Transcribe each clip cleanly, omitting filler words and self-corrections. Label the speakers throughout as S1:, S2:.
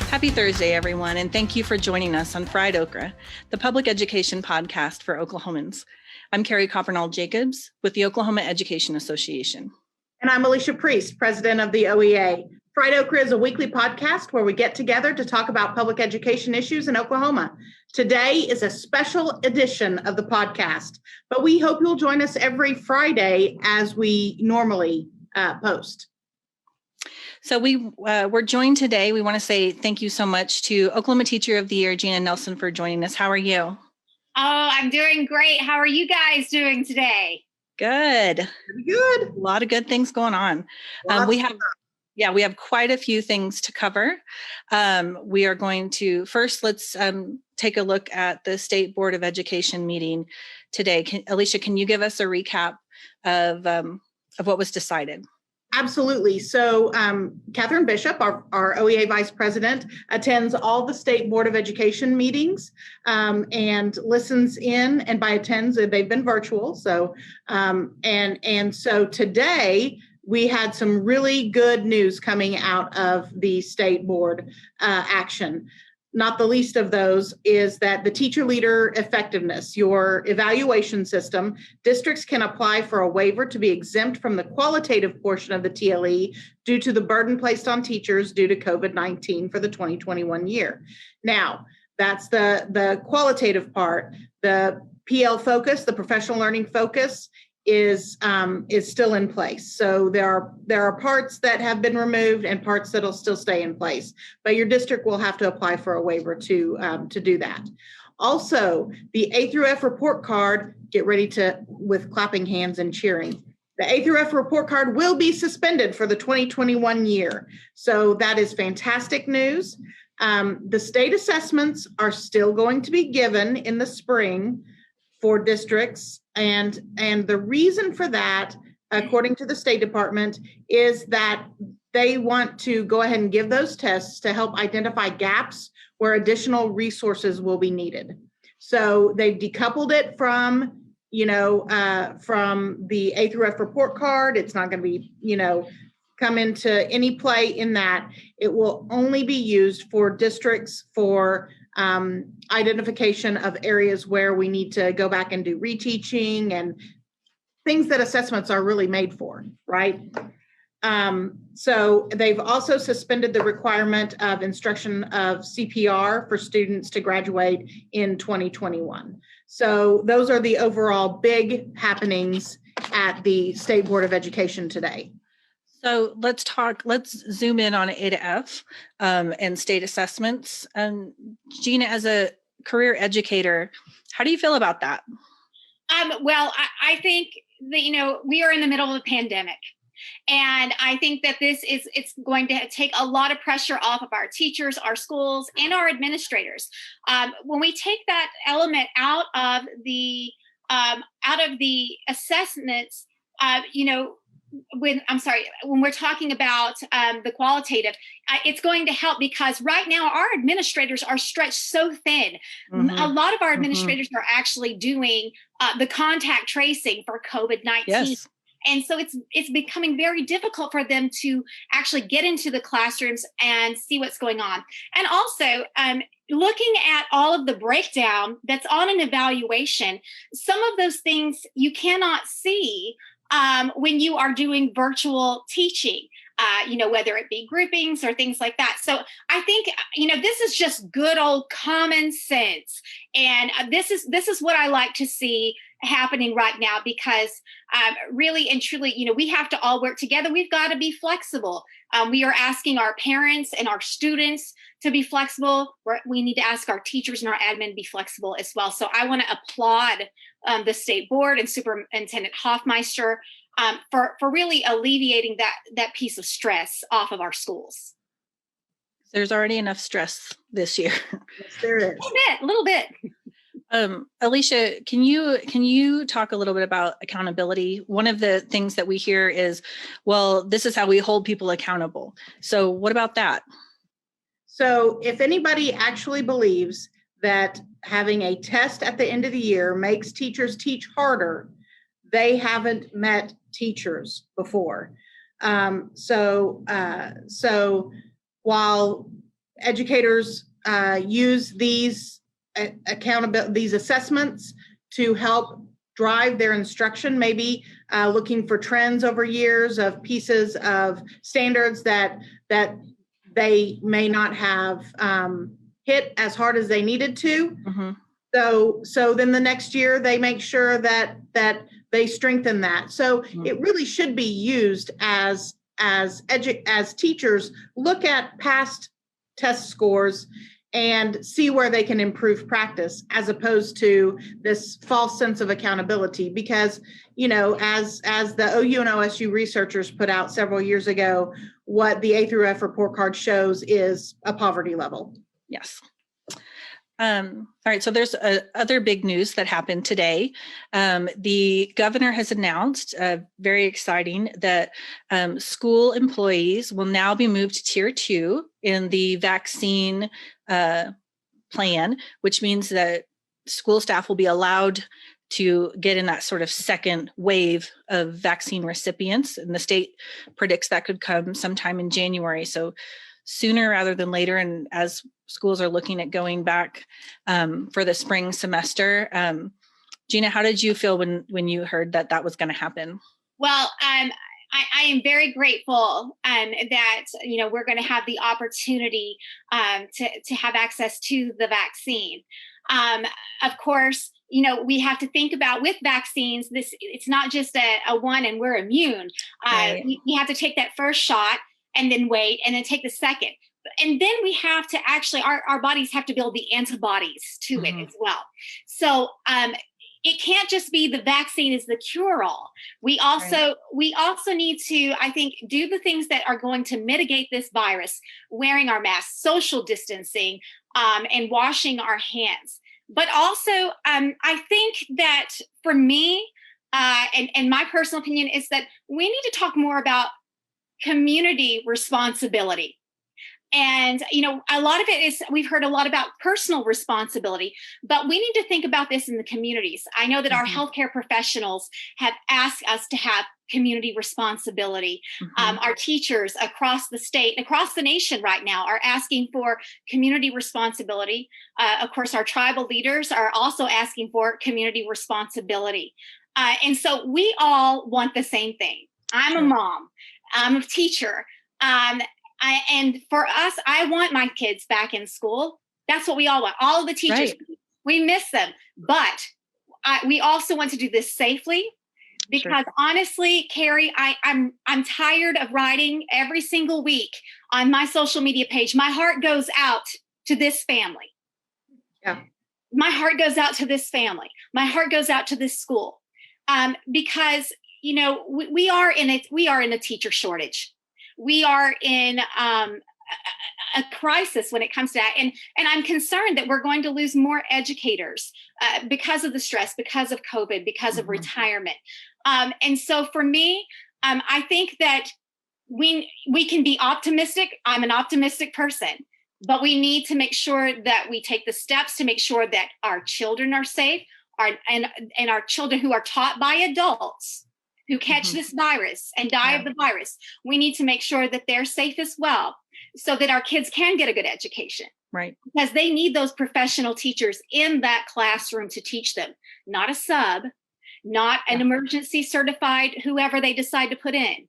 S1: Happy Thursday, everyone, and thank you for joining us on Fried Okra, the public education podcast for Oklahomans. I'm Carrie Coppernoll Jacobs with the Oklahoma Education Association.
S2: And I'm Alicia Priest, president of the OEA. Fried Okra is a weekly podcast where we get together to talk about public education issues in Oklahoma. Today is a special edition of the podcast, but we hope you'll join us every Friday as we normally post.
S1: So we're joined today. We want to say thank you so much to Oklahoma Teacher of the Year, Jena Nelson, for joining us. How are you?
S3: Oh, I'm doing great. How are you guys doing today?
S1: Good.
S2: Pretty good.
S1: A lot of good things going on. We have quite a few things to cover. We are going to first, let's take a look at the State Board of Education meeting today. Alicia, can you give us a recap of what was decided?
S2: Absolutely. So Catherine Bishop, our OEA Vice President, attends all the State Board of Education meetings and listens in, and by attends, they've been virtual. So and so today we had some really good news coming out of the State Board action. Not the least of those is that the teacher leader effectiveness, your evaluation system, districts can apply for a waiver to be exempt from the qualitative portion of the TLE due to the burden placed on teachers due to COVID-19 for the 2021 year. Now, that's the qualitative part. The PL focus, the professional learning focus, is still in place. So there are parts that have been removed and parts that'll still stay in place, but your district will have to apply for a waiver to do that. Also, the A through F report card, get ready with clapping hands and cheering. The A through F report card will be suspended for the 2021 year. So that is fantastic news. The state assessments are still going to be given in the spring for districts. And the reason for that, according to the State Department, is that they want to go ahead and give those tests to help identify gaps where additional resources will be needed. So they've decoupled it from the A through F report card. It's not going to be, come into any play in that. It will only be used for districts for identification of areas where we need to go back and do reteaching and things that assessments are really made for, right? So they've also suspended the requirement of instruction of CPR for students to graduate in 2021. So those are the overall big happenings at the State Board of Education today.
S1: So let's zoom in on A to F and state assessments. Gina, as a career educator, how do you feel about that?
S3: Well, I think that, we are in the middle of a pandemic. And I think that it's going to take a lot of pressure off of our teachers, our schools, and our administrators. When we take that element out of the assessments, when we're talking about the qualitative, it's going to help because right now our administrators are stretched so thin. Mm-hmm. A lot of our administrators are actually doing the contact tracing for COVID-19.
S1: Yes.
S3: And so it's becoming very difficult for them to actually get into the classrooms and see what's going on. And also, looking at all of the breakdown that's on an evaluation, some of those things you cannot see when you are doing virtual teaching, whether it be groupings or things like that. So I think, this is just good old common sense. And this is what I like to see happening right now, because really and truly, we have to all work together. We've got to be flexible. We are asking our parents and our students to be flexible. We need to ask our teachers and our admin to be flexible as well. So I want to applaud the State Board and Superintendent Hoffmeister for really alleviating that piece of stress off of our schools.
S1: There's already enough stress this year.
S2: Yes, there is.
S3: A little bit.
S1: Alicia, can you talk a little bit about accountability? One of the things that we hear is, well, this is how we hold people accountable. So what about that?
S2: So if anybody actually believes that having a test at the end of the year makes teachers teach harder, they haven't met teachers before. So while educators use these these assessments to help drive their instruction, maybe looking for trends over years of pieces of standards that they may not have hit as hard as they needed to.
S1: Mm-hmm.
S2: So then the next year they make sure that they strengthen that. So it really should be used as teachers look at past test scores and see where they can improve practice, as opposed to this false sense of accountability. Because, as the OU and OSU researchers put out several years ago, what the A through F report card shows is a poverty level.
S1: Yes. All right. So there's other big news that happened today. The governor has announced, very exciting, that school employees will now be moved to tier 2 in the vaccine plan, which means that school staff will be allowed to get in that sort of second wave of vaccine recipients. And the state predicts that could come sometime in January. So sooner rather than later. And as schools are looking at going back for the spring semester, Gina, how did you feel when you heard that was going to happen?
S3: Well, I am very grateful that we're going to have the opportunity to have access to the vaccine. Of course, we have to think about with vaccines, it's not just a one and we're immune.
S1: Right.
S3: You have to take that first shot and then wait and then take the second. And then we have to actually, our bodies have to build the antibodies to it as well. So it can't just be the vaccine is the cure-all. We also need to, I think, do the things that are going to mitigate this virus, wearing our masks, social distancing, and washing our hands. But also, I think that for me, and my personal opinion is that we need to talk more about community responsibility. And, a lot of it is, we've heard a lot about personal responsibility, but we need to think about this in the communities. I know that our healthcare professionals have asked us to have community responsibility. Our teachers across the state, across the nation right now are asking for community responsibility. Of course, our tribal leaders are also asking for community responsibility. And so we all want the same thing. I'm a mom. I'm a teacher. And for us, I want my kids back in school. That's what we all want. All of the teachers, we miss them. But we also want to do this safely, because honestly, Carrie, I'm tired of writing every single week on my social media page. My heart goes out to this family.
S2: Yeah.
S3: My heart goes out to this family. My heart goes out to this school, because we are in a teacher shortage. We are in a crisis when it comes to that. And I'm concerned that we're going to lose more educators because of the stress, because of COVID, because of retirement. And so for me, I think that we can be optimistic. I'm an optimistic person, but we need to make sure that we take the steps to make sure that our children are safe, and our children who are taught by adults who catch this virus and die of the virus, we need to make sure that they're safe as well, so that our kids can get a good education.
S1: Right.
S3: Because they need those professional teachers in that classroom to teach them, not a sub, not an emergency certified, whoever they decide to put in,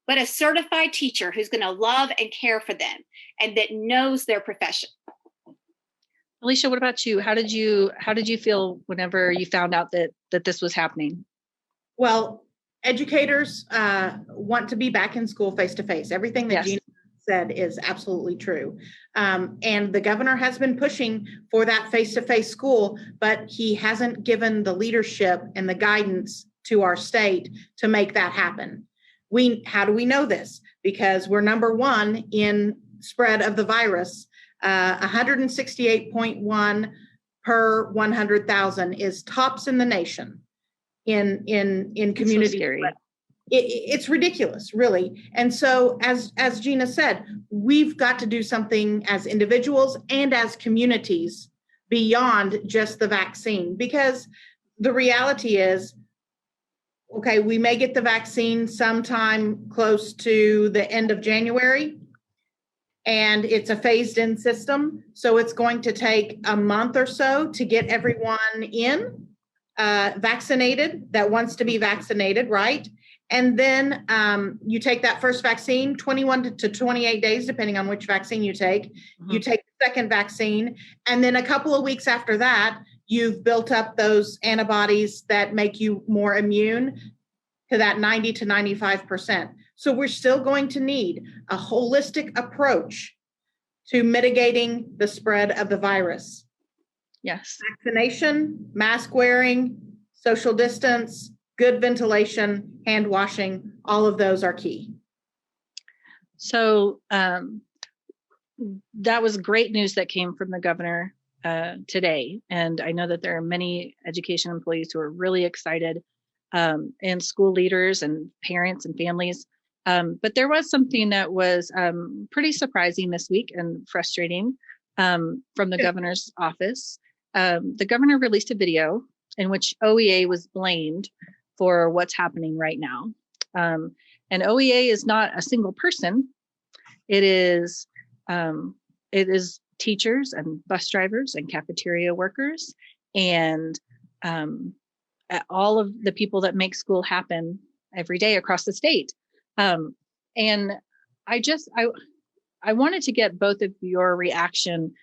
S3: but a certified teacher who's going to love and care for them and that knows their profession.
S1: Alicia, what about you? How did you feel whenever you found out that this was happening?
S2: Well, educators want to be back in school face-to-face. Everything that Gina said is absolutely true. And the governor has been pushing for that face-to-face school, but he hasn't given the leadership and the guidance to our state to make that happen. How do we know this? Because we're number one in spread of the virus. 168.1 per 100,000 is tops in the nation. In community.
S1: So
S2: it's ridiculous, really. And so as Gina said, we've got to do something as individuals and as communities beyond just the vaccine, because the reality is, okay, we may get the vaccine sometime close to the end of January, and it's a phased-in system. So it's going to take a month or so to get everyone in vaccinated that wants to be vaccinated, right? And then you take that first vaccine, 21 to 28 days, depending on which vaccine you take. You take the second vaccine, and then a couple of weeks after that, you've built up those antibodies that make you more immune to that 90 to 95%. So we're still going to need a holistic approach to mitigating the spread of the virus.
S1: Yes.
S2: Vaccination, mask wearing, social distance, good ventilation, hand washing, all of those are key.
S1: So that was great news that came from the governor today. And I know that there are many education employees who are really excited, and school leaders and parents and families. But there was something that was pretty surprising this week and frustrating from the governor's office. The governor released a video in which OEA was blamed for what's happening right now. And OEA is not a single person. It is teachers and bus drivers and cafeteria workers and all of the people that make school happen every day across the state. And I wanted to get both of your reaction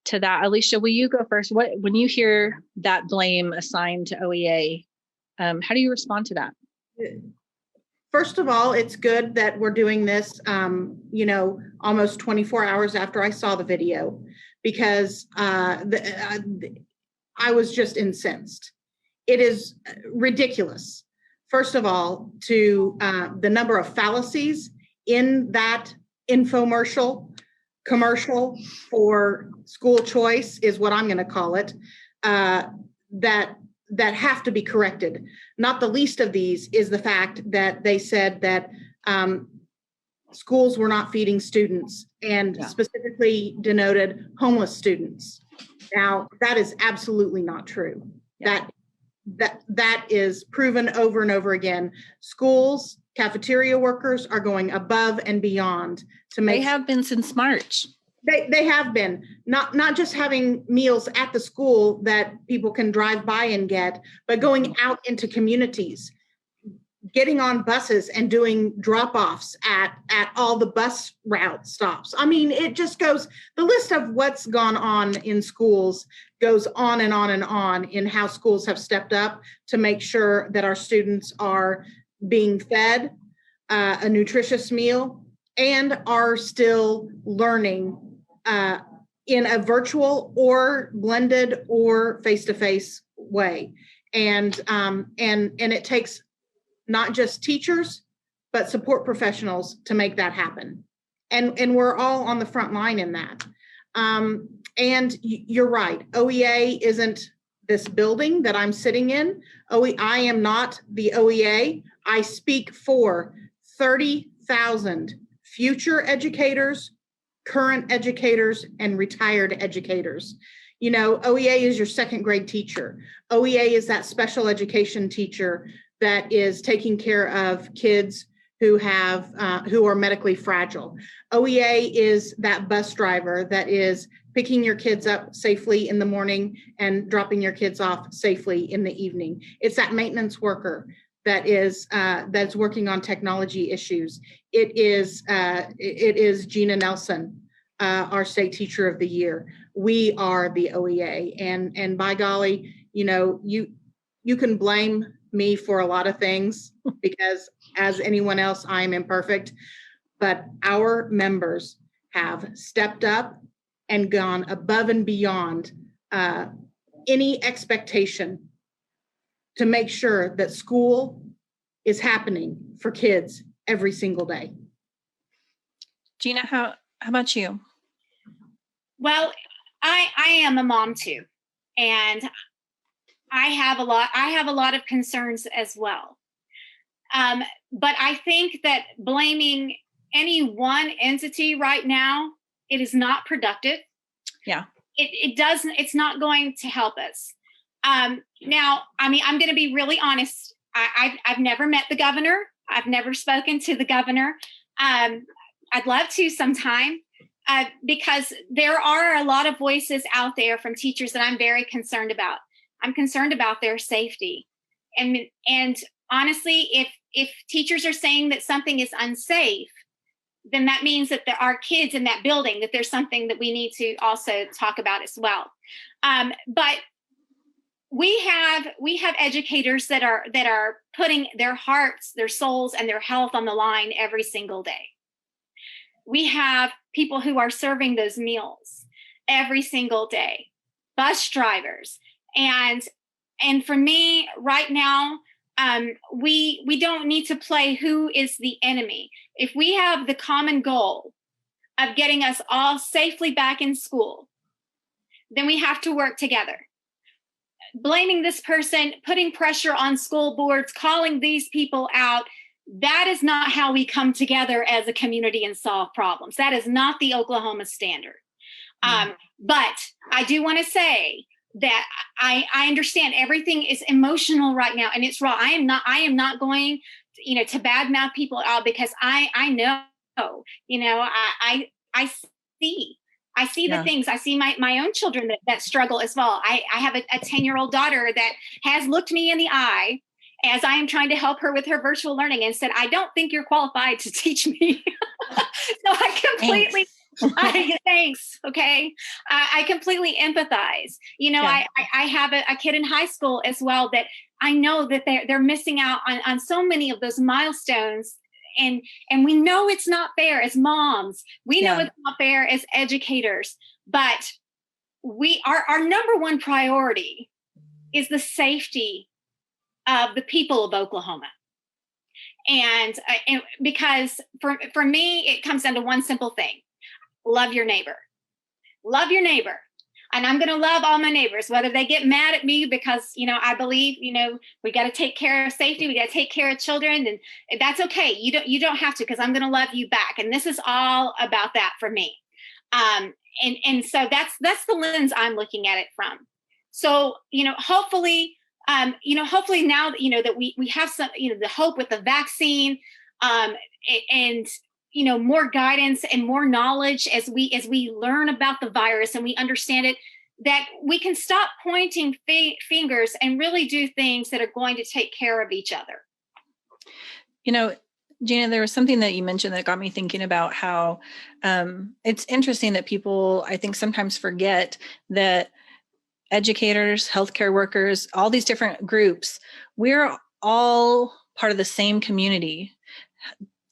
S1: to that. Alicia, will you go first? When you hear that blame assigned to OEA, how do you respond to that?
S2: First of all, it's good that we're doing this, almost 24 hours after I saw the video, because I was just incensed. It is ridiculous. First of all, to the number of fallacies in that commercial for school choice is what I'm going to call it, that have to be corrected. Not the least of these is the fact that they said that schools were not feeding students, and specifically denoted homeless students. Now, that is absolutely not true. Yeah. That is proven over and over again. Schools, cafeteria workers are going above and beyond to make.
S1: They have been since March.
S2: They have been not just having meals at the school that people can drive by and get, but going out into communities, getting on buses and doing drop-offs at all the bus route stops. I mean, it just goes, the list of what's gone on in schools goes on and on and on in how schools have stepped up to make sure that our students are being fed a nutritious meal and are still learning in a virtual or blended or face-to-face way. And it takes not just teachers, but support professionals to make that happen. And we're all on the front line in that. And you're right, OEA isn't this building that I'm sitting in. I am not the OEA. I speak for 30,000 future educators, current educators, and retired educators. You know, OEA is your second grade teacher. OEA is that special education teacher that is taking care of kids who are medically fragile. OEA is that bus driver that is picking your kids up safely in the morning and dropping your kids off safely in the evening. It's that maintenance worker that is that's working on technology issues. It is Jena Nelson, our state teacher of the year. We are the OEA, and by golly, you know, you can blame me for a lot of things because, as anyone else, I am imperfect, but our members have stepped up and gone above and beyond any expectation to make sure that school is happening for kids every single day.
S1: Gina, how about you?
S3: Well, I am a mom too, and I have a lot of concerns as well. But I think that blaming any one entity right now, it is not productive.
S1: Yeah.
S3: It's not going to help us. Now, I mean, I'm going to be really honest. I've never met the governor. I've never spoken to the governor. I'd love to sometime. because there are a lot of voices out there from teachers that I'm very concerned about. I'm concerned about their safety. And honestly, if teachers are saying that something is unsafe, then that means that there are kids in that building, that there's something that we need to also talk about as well. But we have educators that are putting their hearts, their souls, and their health on the line every single day. We have people who are serving those meals every single day, bus drivers. And for me right now, we don't need to play who is the enemy. If we have the common goal of getting us all safely back in school, then we have to work together. Blaming this person, putting pressure on school boards, calling these people out, that is not how we come together as a community and solve problems. That is not the Oklahoma standard. But I do want to say that I understand everything is emotional right now, and it's raw. I am not going, to badmouth people at all, because I know, I see the things. I see my own children that struggle as well. I have a 10-year-old daughter that has looked me in the eye as I am trying to help her with her virtual learning and said, "I don't think you're qualified to teach me." So I completely, thanks. Okay. I completely empathize. I have a kid in high school as well that I know that they're missing out on so many of those milestones. And we know it's not fair as moms. We know it's not fair as educators, but our number one priority is the safety of the people of Oklahoma. And because for me, it comes down to one simple thing: love your neighbor. Love your neighbor. And I'm going to love all my neighbors, whether they get mad at me because, I believe, we got to take care of safety. We got to take care of children, and that's okay. You don't have to, because I'm going to love you back. And this is all about that for me. And so that's the lens I'm looking at it from. So, hopefully now, that we have some, the hope with the vaccine, and more guidance and more knowledge as we learn about the virus and we understand it, that we can stop pointing fingers and really do things that are going to take care of each other.
S1: Gina, there was something that you mentioned that got me thinking about how it's interesting that people, I think, sometimes forget that educators, healthcare workers, all these different groups, we're all part of the same community.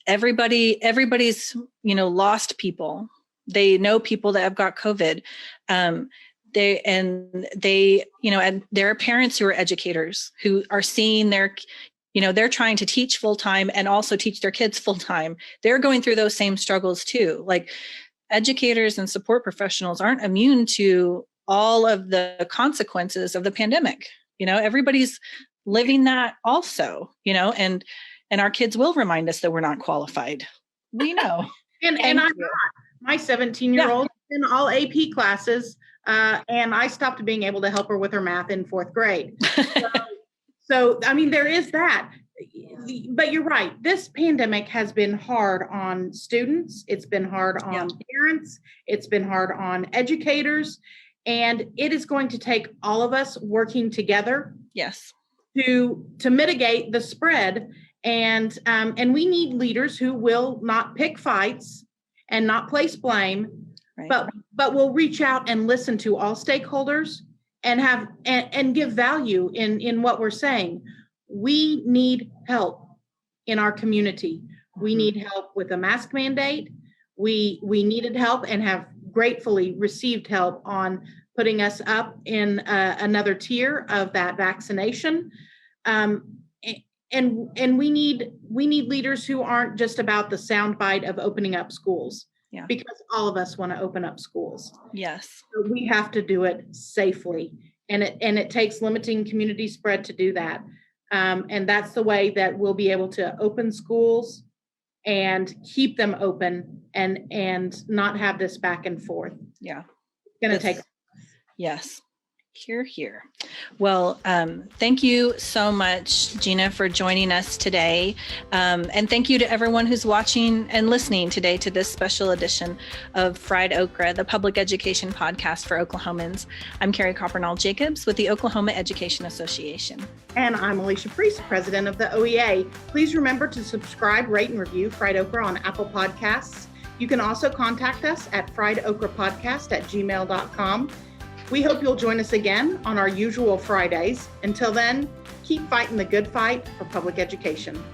S1: Everybody's, lost people. They know people that have got COVID. And there are parents who are educators who are seeing they're trying to teach full time and also teach their kids full time. They're going through those same struggles too. Like, educators and support professionals aren't immune to all of the consequences of the pandemic. Everybody's living that also, and our kids will remind us that we're not qualified. We know.
S2: and I'm not. My 17-year-old in all AP classes, and I stopped being able to help her with her math in 4th grade. So I mean, there is that. But you're right. This pandemic has been hard on students. It's been hard on parents. It's been hard on educators. And it is going to take all of us working together.
S1: Yes.
S2: To mitigate the spread. And we need leaders who will not pick fights and not place blame, right, but will reach out and listen to all stakeholders and give value in what we're saying. We need help in our community. We need help with a mask mandate. We needed help and have gratefully received help on putting us up in another tier of that vaccination. And we need leaders who aren't just about the soundbite of opening up schools. Yeah. Because all of us want to open up schools.
S1: Yes.
S2: So we have to do it safely. And it takes limiting community spread to do that. And that's the way that we'll be able to open schools and keep them open and not have this back and forth.
S1: Yeah.
S2: It's going to take.
S1: Yes. Hear, hear. Well, thank you so much, Gina, for joining us today. And thank you to everyone who's watching and listening today to this special edition of Fried Okra, the public education podcast for Oklahomans. I'm Carrie Coppernoll Jacobs with the Oklahoma Education Association.
S2: And I'm Alicia Priest, president of the OEA. Please remember to subscribe, rate, and review Fried Okra on Apple Podcasts. You can also contact us at friedokrapodcast@gmail.com. We hope you'll join us again on our usual Fridays. Until then, keep fighting the good fight for public education.